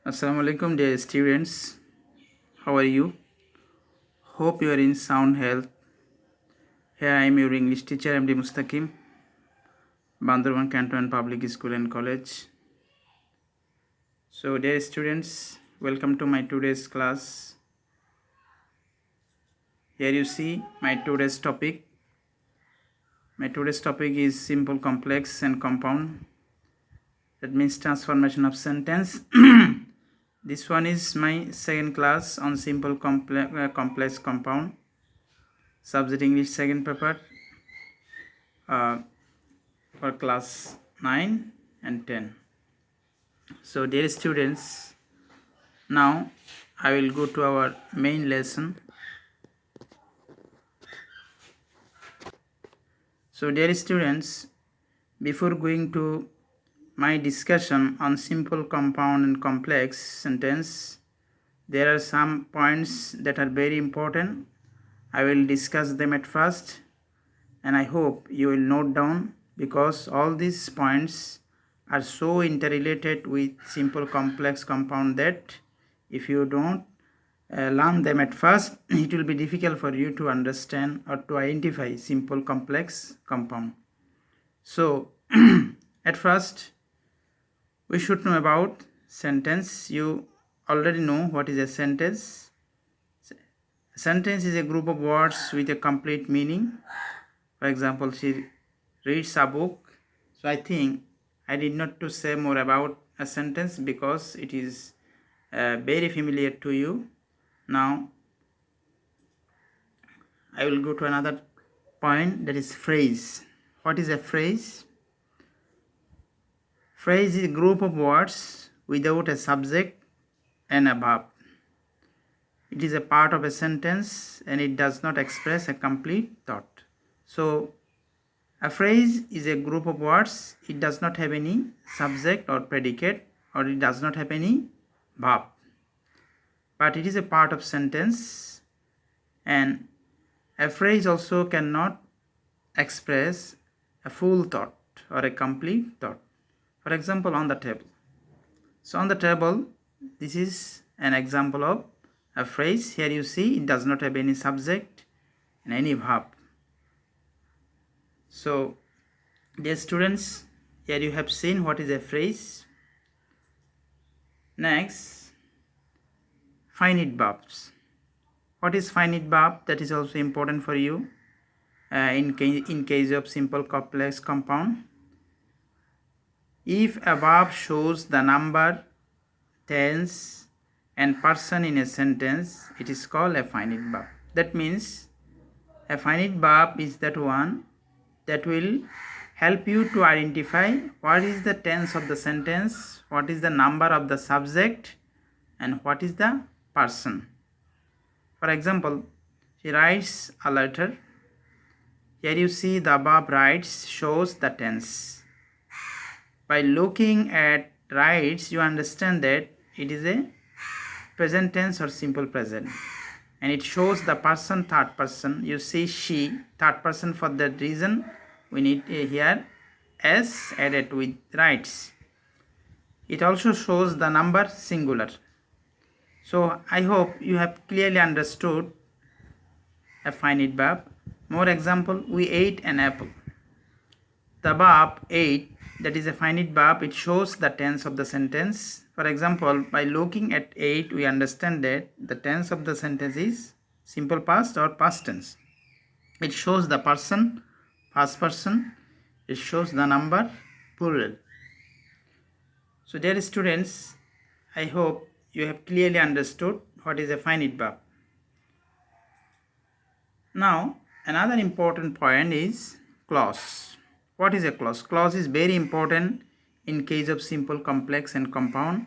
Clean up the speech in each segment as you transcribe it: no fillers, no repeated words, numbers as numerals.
Assalamu alaikum dear students. How are you? Hope you are in sound health. Here I am your English teacher MD Mustaqim, Bandharban Cantonment Public School and College. So dear students, welcome to my today's class. Here you see my today's topic. My today's topic is simple, complex and compound. That means transformation of sentence. This one is my second class on simple, complex, compound. Subject English second paper. For class 9 and 10. So dear students, now I will go to our main lesson. So dear students, before going to my discussion on simple, compound and complex sentence, there are some points that are very important. I will discuss them at first and I hope you will note down, because all these points are so interrelated with simple, complex, compound that if you don't learn them at first, it will be difficult for you to understand or to identify simple, complex, compound. So at first we should know about sentence. You already know what is a sentence. A sentence is a group of words with a complete meaning. For example, she reads a book. So I think I need not to say more about a sentence because it is very familiar to you. Now I will go to another point, that is phrase. What is a phrase? Phrase is a group of words without a subject and a verb. It is a part of a sentence and it does not express a complete thought. So a phrase is a group of words. It does not have any subject or predicate, or it does not have any verb. But it is a part of sentence, and a phrase also cannot express a full thought or a complete thought. For example, on the table. So on the table, this is an example of a phrase. Here you see it does not have any subject and any verb. So dear students, here you have seen what is a phrase. Next, finite verbs. What is finite verb? That is also important for you in case of simple, complex, compound. If a verb shows the number, tense and person in a sentence, it is called a finite verb. That means a finite verb is that one that will help you to identify what is the tense of the sentence, what is the number of the subject, and what is the person. For example, she writes a letter. Here you see the verb writes shows the tense. By looking at writes, you understand that it is a present tense or simple present, and it shows the person, third person. You see she, third person. For that reason we need here s added with writes. It also shows the number, singular. So I hope you have clearly understood a finite verb. More example, we ate an apple. The verb ate, that is a finite verb. It shows the tense of the sentence. For example, by looking at ate, we understand that the tense of the sentence is simple past or past tense. It shows the person, first person. It shows the number, plural. So dear students, I hope you have clearly understood what is a finite verb. Now another important point is clause. What is a clause? Clause is very important in case of simple, complex and compound.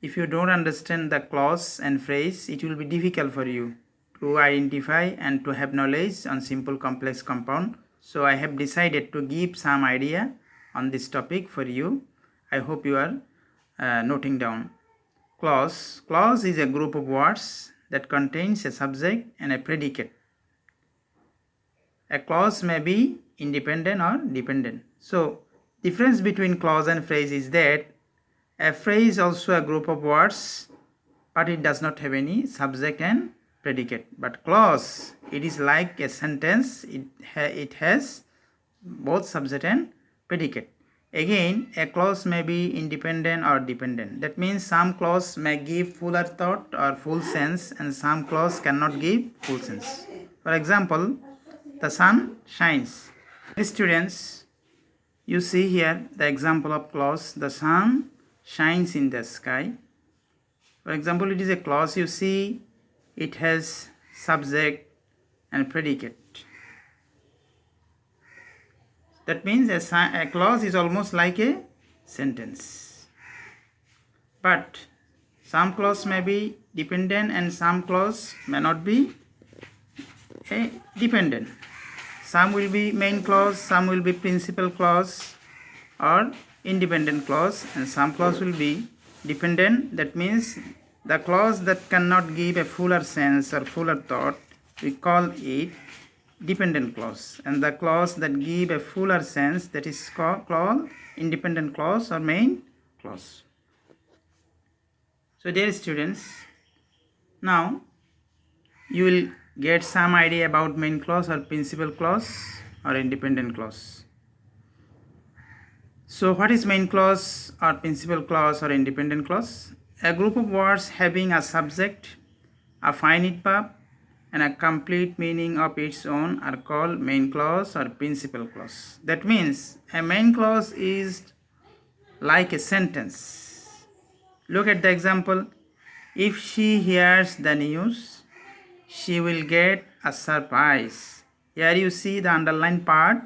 If you don't understand the clause and phrase, it will be difficult for you to identify and to have knowledge on simple, complex, compound. So I have decided to give some idea on this topic for you. I hope you are noting down. Clause. Clause is a group of words that contains a subject and a predicate. A clause may be independent or dependent. So difference between clause and phrase is that A phrase is also a group of words, but it does not have any subject and predicate. But clause, it is like a sentence. It has both subject and predicate. Again, a clause may be independent or dependent. That means some clause may give fuller thought or full sense, and some clause cannot give full sense. For example, the sun shines. Students, you see here the example of clause, the sun shines in the sky. For example, it is a clause. You see it has subject and predicate. That means a clause is almost like a sentence. But some clause may be dependent and some clause may not be dependent. Some will be main clause, some will be principal clause or independent clause, and some clause will be dependent. That means the clause that cannot give a fuller sense or fuller thought, we call it dependent clause, and the clause that give a fuller sense, that is called independent clause or main clause. So dear students, now you will get some idea about main clause or principal clause or independent clause. So what is main clause or principal clause or independent clause? A group of words having a subject, a finite verb, and a complete meaning of its own are called main clause or principal clause. That means a main clause is like a sentence. Look at the example. If she hears the news, she will get a surprise. Here you see the underlined part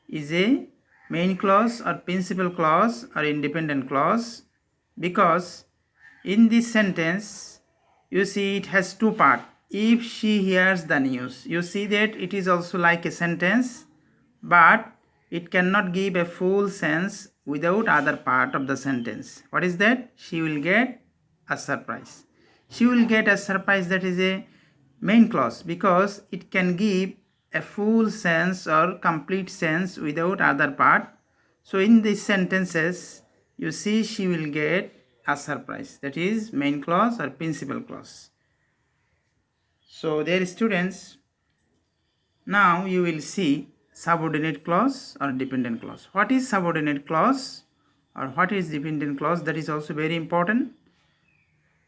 is a main clause or principal clause or independent clause, because in this sentence you see it has two parts. If she hears the news, you see that it is also like a sentence, but it cannot give a full sense without other part of the sentence. What is that? She will get a surprise. She will get a surprise, that is a main clause, because it can give a full sense or complete sense without other part. So in these sentences you see she will get a surprise, that is main clause or principal clause. So dear students, now you will see subordinate clause or dependent clause. What is subordinate clause or what is dependent clause? That is also very important.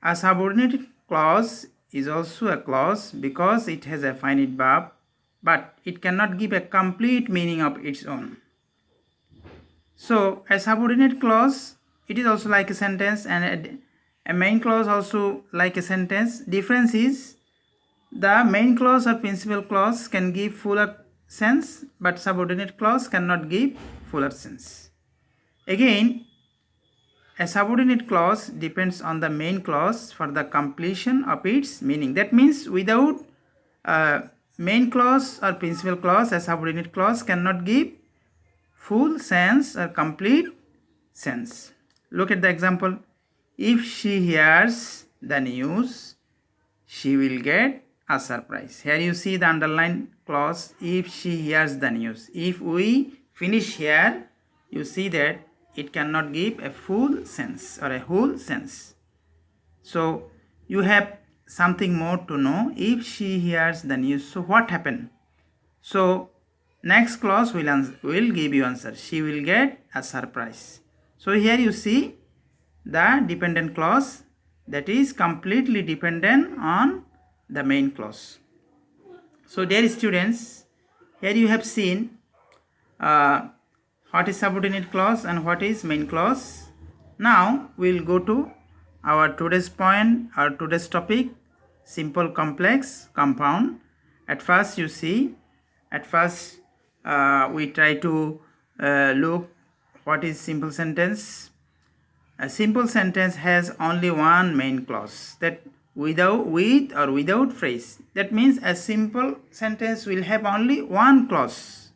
A subordinate clause is also a clause because it has a finite verb, but it cannot give a complete meaning of its own. So a subordinate clause, it is also like a sentence, and a main clause also like a sentence. Difference is the main clause or principal clause can give fuller sense, but subordinate clause cannot give fuller sense. Again, a subordinate clause depends on the main clause for the completion of its meaning. That means without main clause or principal clause, a subordinate clause cannot give full sense or complete sense. Look at the example. If she hears the news, she will get a surprise. Here you see the underlined clause, if she hears the news. If we finish here, you see that it cannot give a full sense or a whole sense. So you have something more to know. If she hears the news, so what happened? So next clause will give you answer. She will get a surprise. So here you see the dependent clause, that is completely dependent on the main clause. So dear students, here you have seen what is subordinate clause and what is main clause. Now we will go to our today's point or today's topic, simple, complex, compound. At first you see, we try to look what is simple sentence. A simple sentence has only one main clause, that with or without phrase. That means a simple sentence will have only one clause,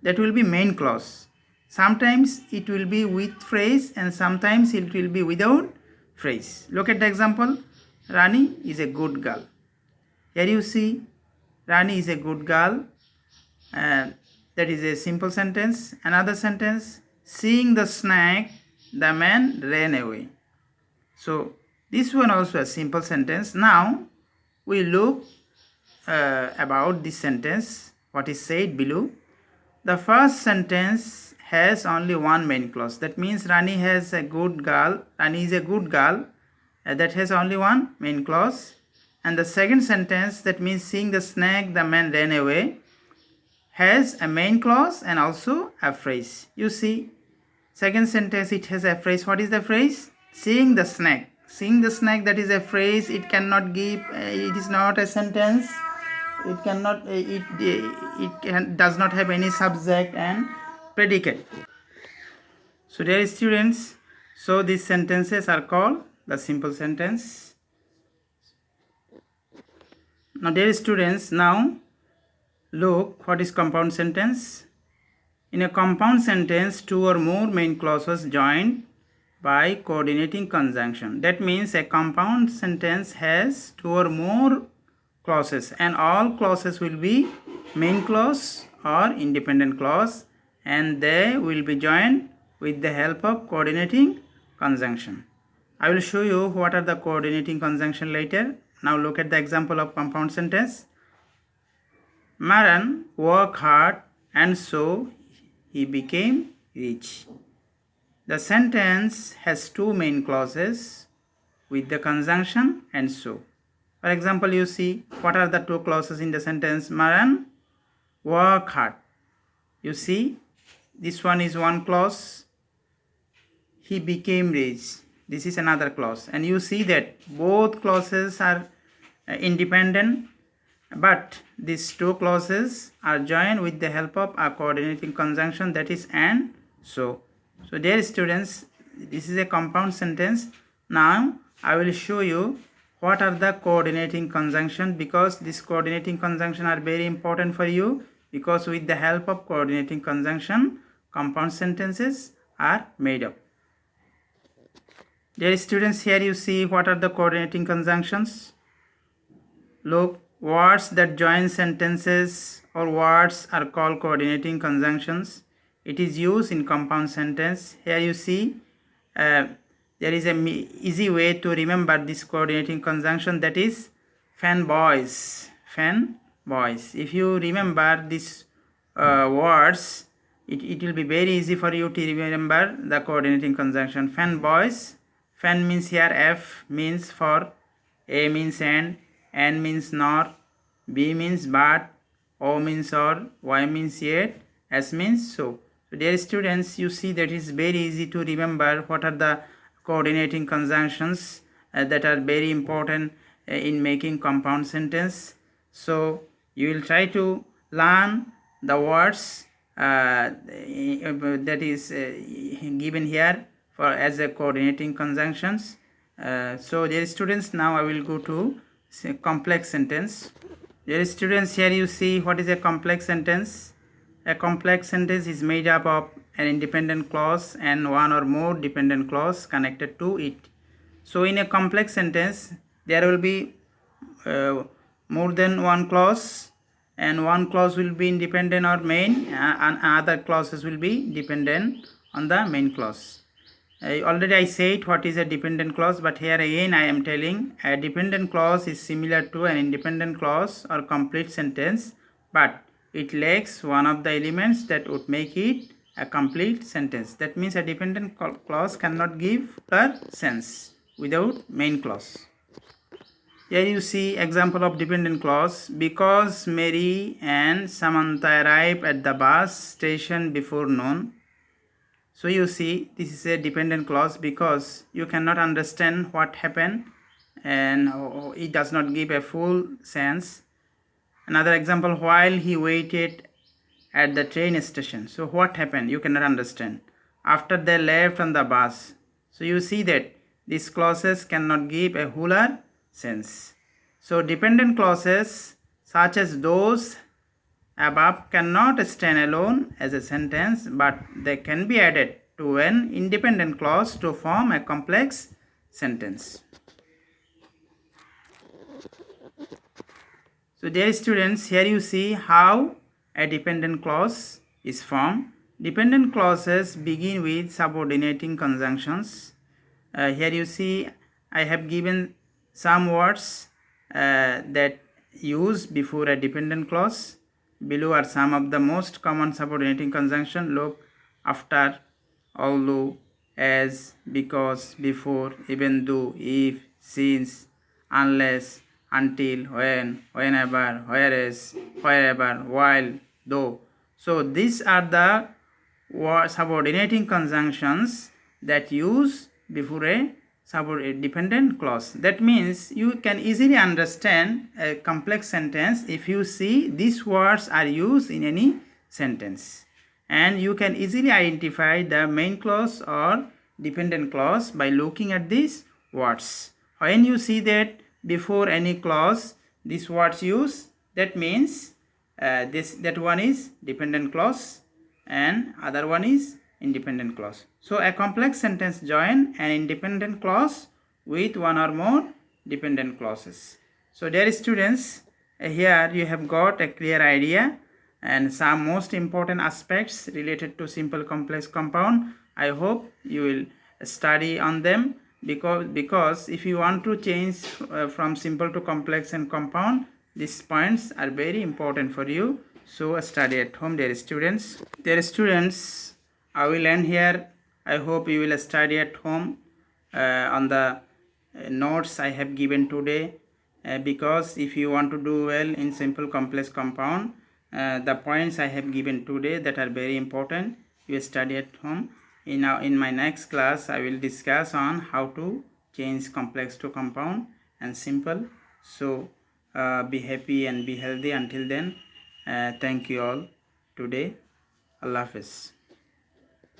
that will be main clause. Sometimes it will be with phrase and sometimes it will be without phrase. Look at the example. Rani is a good girl. Here you see Rani is a good girl. That is a simple sentence. Another sentence, seeing the snake the man ran away. So this one also a simple sentence. Now we look about this sentence, what is said below. The first sentence has only one main clause. That means Rani is a good girl. That has only one main clause. And the second sentence, that means seeing the snake, the man ran away, has a main clause and also a phrase. You see, second sentence, it has a phrase. What is the phrase? Seeing the snake. Seeing the snake, that is a phrase. It cannot give, it is not a sentence. It cannot, does not have any subject and predicate. So dear students, so these sentences are called the simple sentence. Now dear students, now look what is compound sentence. In a compound sentence, two or more main clauses joined by coordinating conjunction. That means a compound sentence has two or more clauses, and all clauses will be main clause or independent clause, and they will be joined with the help of coordinating conjunction. I will show you what are the coordinating conjunction later. Now look at the example of compound sentence. Maran worked hard and so he became rich. The sentence has two main clauses with the conjunction and so. For example, you see what are the two clauses in the sentence. Maran worked hard. You see, this one is one clause. He became rich. This is another clause. And you see that both clauses are independent, but these two clauses are joined with the help of a coordinating conjunction, that is and so. So dear students, this is a compound sentence. Now I will show you what are the coordinating conjunction, because this coordinating conjunction are very important for you, because with the help of coordinating conjunction, compound sentences are made up. Dear students, here you see what are the coordinating conjunctions. Look, words that join sentences or words are called coordinating conjunctions. It is used in compound sentence. Here you see there is an easy way to remember this coordinating conjunction, that is fanboys. Fanboys. If you remember these words, it will be very easy for you to remember the coordinating conjunction. Fanboys. Fan means here F means for, A means and, N means nor, B means but, O means or, Y means yet, S means so. So dear students, you see that is very easy to remember what are the coordinating conjunctions that are very important in making compound sentence. So you will try to learn the words that is given here for as a coordinating conjunctions. So dear students, now I will go to complex sentence. Dear students, here you see what is a complex sentence. A complex sentence is made up of an independent clause and one or more dependent clause connected to it. So in a complex sentence, there will be more than one clause, and one clause will be independent or main, and other clauses will be dependent on the main clause. Already I said what is a dependent clause, but here again I am telling a dependent clause is similar to an independent clause or complete sentence, but it lacks one of the elements that would make it a complete sentence. That means a dependent clause cannot give a sense without main clause. Here you see example of dependent clause. Because Mary and Samantha arrived at the bus station before noon. So you see this is a dependent clause because you cannot understand what happened and it does not give a full sense. Another example, while he waited at the train station. So what happened? You cannot understand. After they left on the bus. So you see that these clauses cannot give a fuller sense. So dependent clauses such as those above cannot stand alone as a sentence, but they can be added to an independent clause to form a complex sentence. So dear students, here you see how a dependent clause is formed. Dependent clauses begin with subordinating conjunctions. Here you see I have given some words that use before a dependent clause. Below are some of the most common subordinating conjunction. Look, after, although, as, because, before, even though, if, since, unless, until, when, whenever, whereas, wherever, while, though. So these are the subordinating conjunctions that use before a dependent clause. That means you can easily understand a complex sentence if you see these words are used in any sentence, and you can easily identify the main clause or dependent clause by looking at these words. When you see that before any clause these words use, that means that one is dependent clause and other one is independent clause. So a complex sentence join an independent clause with one or more dependent clauses. So dear students, here you have got a clear idea and some most important aspects related to simple complex compound. I hope you will study on them, because if you want to change from simple to complex and compound, these points are very important for you. So study at home, dear students. Dear students, I will end here. I hope you will study at home on the notes I have given today, because if you want to do well in simple complex compound, the points I have given today that are very important, you study at home. In my next class I will discuss on how to change complex to compound and simple. So be happy and be healthy until then. Thank you all today. Allah Hafiz.